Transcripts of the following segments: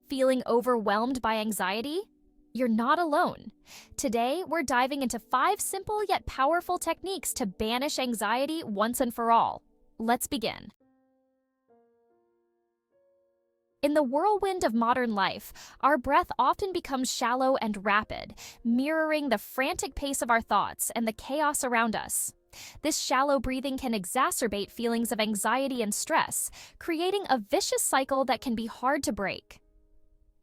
Feeling overwhelmed by anxiety? You're not alone. Today, we're diving into 5 simple yet powerful techniques to banish anxiety once and for all. Let's begin. In the whirlwind of modern life, our breath often becomes shallow and rapid, mirroring the frantic pace of our thoughts and the chaos around us. This shallow breathing can exacerbate feelings of anxiety and stress, creating a vicious cycle that can be hard to break.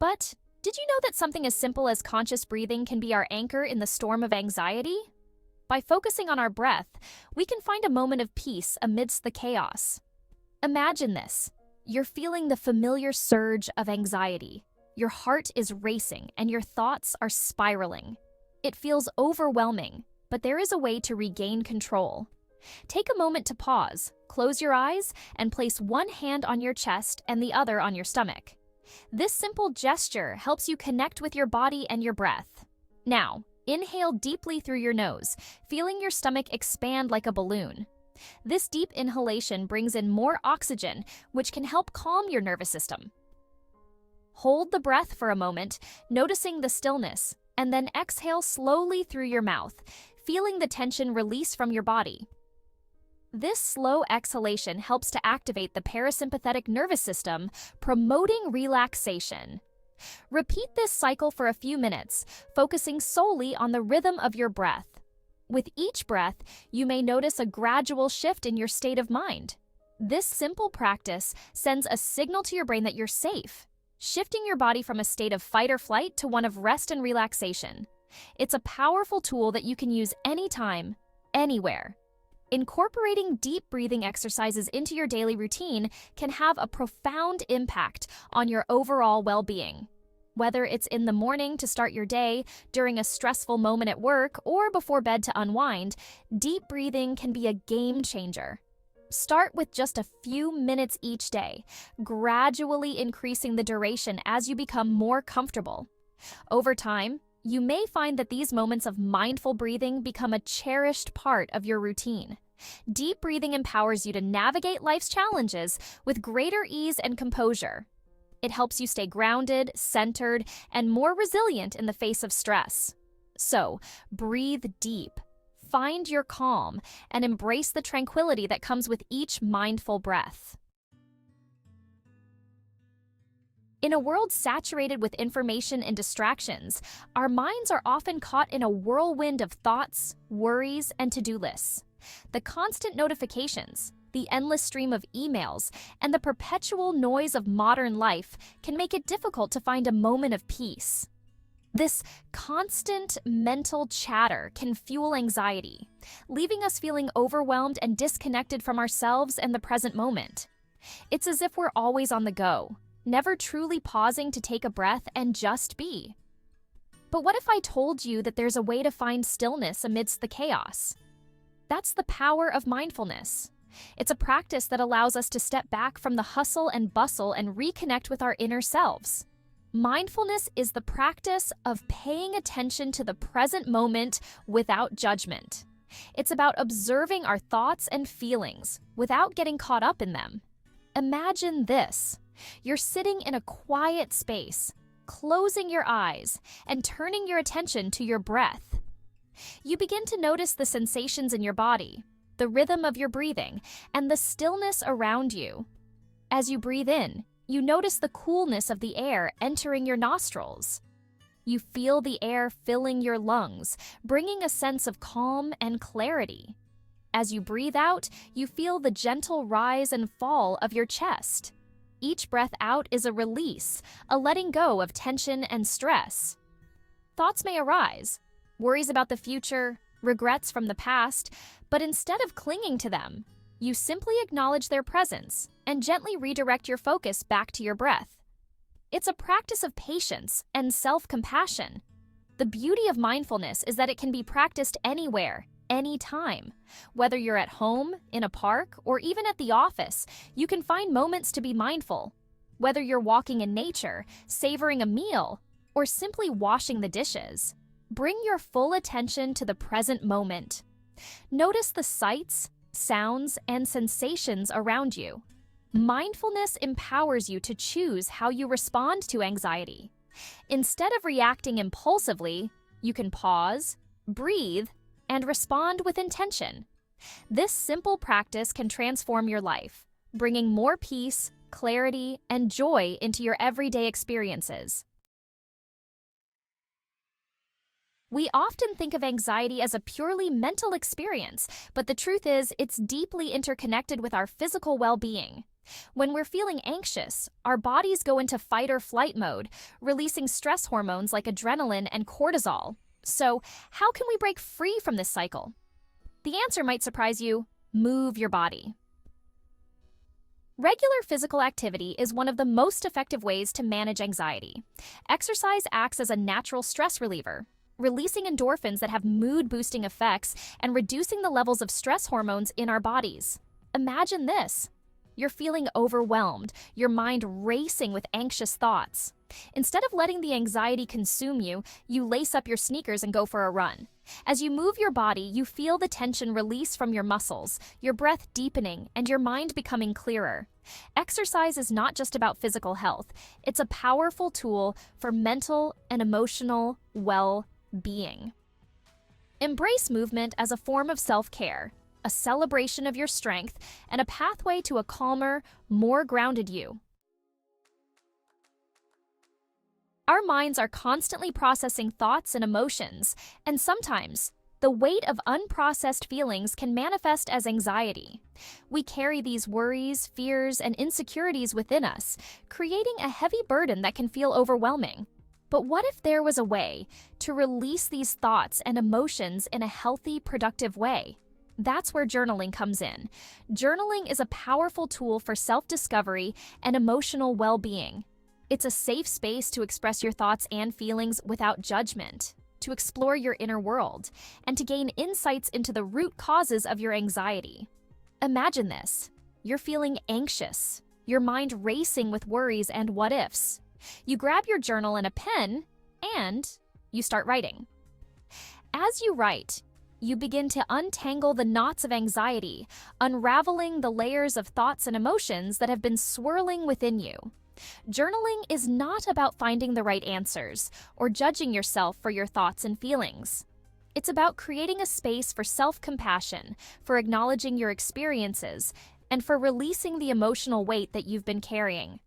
But did you know that something as simple as conscious breathing can be our anchor in the storm of anxiety? By focusing on our breath, we can find a moment of peace amidst the chaos. Imagine this. You're feeling the familiar surge of anxiety. Your heart is racing and your thoughts are spiraling. It feels overwhelming, but there is a way to regain control. Take a moment to pause, close your eyes, and place one hand on your chest and the other on your stomach. This simple gesture helps you connect with your body and your breath. Now, inhale deeply through your nose, feeling your stomach expand like a balloon. This deep inhalation brings in more oxygen, which can help calm your nervous system. Hold the breath for a moment, noticing the stillness, and then exhale slowly through your mouth, feeling the tension release from your body. This slow exhalation helps to activate the parasympathetic nervous system, promoting relaxation. Repeat this cycle for a few minutes, focusing solely on the rhythm of your breath. With each breath, you may notice a gradual shift in your state of mind. This simple practice sends a signal to your brain that you're safe, shifting your body from a state of fight or flight to one of rest and relaxation. It's a powerful tool that you can use anytime, anywhere. Incorporating deep breathing exercises into your daily routine can have a profound impact on your overall well-being. Whether it's in the morning to start your day, during a stressful moment at work, or before bed to unwind, deep breathing can be a game changer. Start with just a few minutes each day, gradually increasing the duration as you become more comfortable. Over time, you may find that these moments of mindful breathing become a cherished part of your routine. Deep breathing empowers you to navigate life's challenges with greater ease and composure. It helps you stay grounded, centered, and more resilient in the face of stress. So, breathe deep, find your calm, and embrace the tranquility that comes with each mindful breath. In a world saturated with information and distractions, our minds are often caught in a whirlwind of thoughts, worries, and to-do lists. The constant notifications, the endless stream of emails, and the perpetual noise of modern life can make it difficult to find a moment of peace. This constant mental chatter can fuel anxiety, leaving us feeling overwhelmed and disconnected from ourselves and the present moment. It's as if we're always on the go, never truly pausing to take a breath and just be. But what if I told you that there's a way to find stillness amidst the chaos? That's the power of mindfulness. It's a practice that allows us to step back from the hustle and bustle and reconnect with our inner selves. Mindfulness is the practice of paying attention to the present moment without judgment. It's about observing our thoughts and feelings without getting caught up in them. Imagine this. You're sitting in a quiet space, closing your eyes, and turning your attention to your breath. You begin to notice the sensations in your body, the rhythm of your breathing, and the stillness around you. As you breathe in, you notice the coolness of the air entering your nostrils. You feel the air filling your lungs, bringing a sense of calm and clarity. As you breathe out, you feel the gentle rise and fall of your chest. Each breath out is a release, a letting go of tension and stress. Thoughts may arise, worries about the future, regrets from the past, but instead of clinging to them, you simply acknowledge their presence and gently redirect your focus back to your breath. It's a practice of patience and self-compassion. The beauty of mindfulness is that it can be practiced anywhere, anytime. Whether you're at home, in a park, or even at the office, you can find moments to be mindful. Whether you're walking in nature, savoring a meal, or simply washing the dishes, bring your full attention to the present moment. Notice the sights, sounds, and sensations around you. Mindfulness empowers you to choose how you respond to anxiety. Instead of reacting impulsively, you can pause, breathe, and respond with intention. This simple practice can transform your life, bringing more peace, clarity, and joy into your everyday experiences. We often think of anxiety as a purely mental experience, but the truth is it's deeply interconnected with our physical well-being. When we're feeling anxious, our bodies go into fight or flight mode, releasing stress hormones like adrenaline and cortisol. So, how can we break free from this cycle? The answer might surprise you: move your body. Regular physical activity is one of the most effective ways to manage anxiety. Exercise acts as a natural stress reliever, releasing endorphins that have mood-boosting effects and reducing the levels of stress hormones in our bodies. Imagine this. You're feeling overwhelmed, your mind racing with anxious thoughts. Instead of letting the anxiety consume you, you lace up your sneakers and go for a run. As you move your body, you feel the tension release from your muscles, your breath deepening, and your mind becoming clearer. Exercise is not just about physical health. It's a powerful tool for mental and emotional well-being. Embrace movement as a form of self-care, a celebration of your strength, and a pathway to a calmer, more grounded you. Our minds are constantly processing thoughts and emotions, and sometimes the weight of unprocessed feelings can manifest as anxiety. We carry these worries, fears, and insecurities within us, creating a heavy burden that can feel overwhelming. But what if there was a way to release these thoughts and emotions in a healthy, productive way? That's where journaling comes in. Journaling is a powerful tool for self-discovery and emotional well-being. It's a safe space to express your thoughts and feelings without judgment, to explore your inner world, and to gain insights into the root causes of your anxiety. Imagine this. You're feeling anxious, your mind racing with worries and what-ifs. You grab your journal and a pen, and you start writing. As you write, you begin to untangle the knots of anxiety, unraveling the layers of thoughts and emotions that have been swirling within you. Journaling is not about finding the right answers or judging yourself for your thoughts and feelings. It's about creating a space for self-compassion, for acknowledging your experiences, and for releasing the emotional weight that you've been carrying.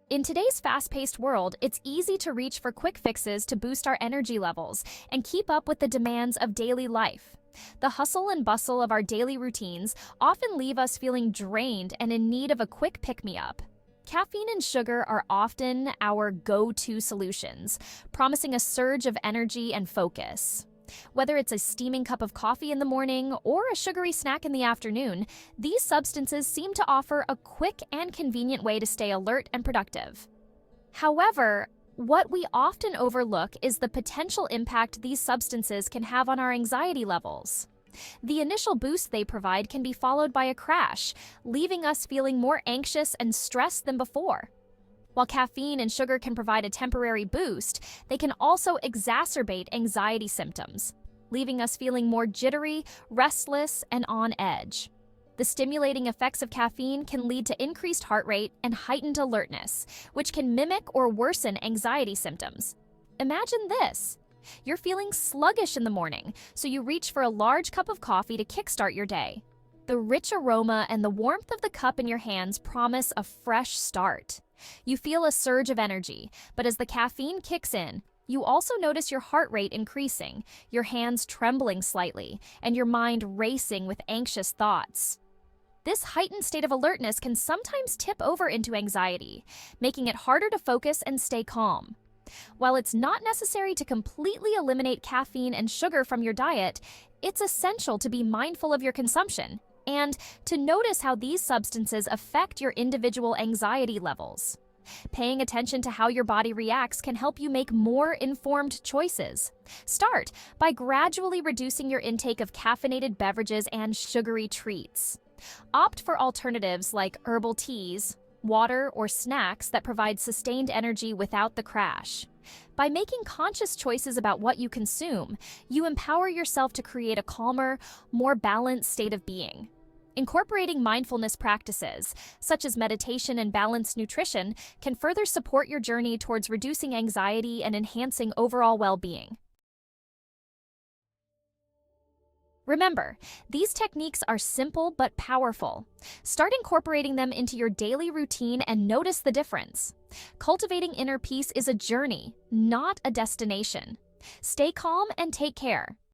In today's fast-paced world, it's easy to reach for quick fixes to boost our energy levels and keep up with the demands of daily life. The hustle and bustle of our daily routines often leave us feeling drained and in need of a quick pick-me-up. Caffeine and sugar are often our go-to solutions, promising a surge of energy and focus. Whether it's a steaming cup of coffee in the morning or a sugary snack in the afternoon, these substances seem to offer a quick and convenient way to stay alert and productive. However, what we often overlook is the potential impact these substances can have on our anxiety levels. The initial boost they provide can be followed by a crash, leaving us feeling more anxious and stressed than before. While caffeine and sugar can provide a temporary boost, they can also exacerbate anxiety symptoms, leaving us feeling more jittery, restless, and on edge. The stimulating effects of caffeine can lead to increased heart rate and heightened alertness, which can mimic or worsen anxiety symptoms. Imagine this. You're feeling sluggish in the morning, so you reach for a large cup of coffee to kickstart your day. The rich aroma and the warmth of the cup in your hands promise a fresh start. You feel a surge of energy, but as the caffeine kicks in, you also notice your heart rate increasing, your hands trembling slightly, and your mind racing with anxious thoughts. This heightened state of alertness can sometimes tip over into anxiety, making it harder to focus and stay calm. While it's not necessary to completely eliminate caffeine and sugar from your diet, it's essential to be mindful of your consumption and to notice how these substances affect your individual anxiety levels. Paying attention to how your body reacts can help you make more informed choices. Start by gradually reducing your intake of caffeinated beverages and sugary treats. Opt for alternatives like herbal teas, water, or snacks that provide sustained energy without the crash. By making conscious choices about what you consume, you empower yourself to create a calmer, more balanced state of being. Incorporating mindfulness practices, such as meditation and balanced nutrition, can further support your journey towards reducing anxiety and enhancing overall well-being. Remember, these techniques are simple but powerful. Start incorporating them into your daily routine and notice the difference. Cultivating inner peace is a journey, not a destination. Stay calm and take care.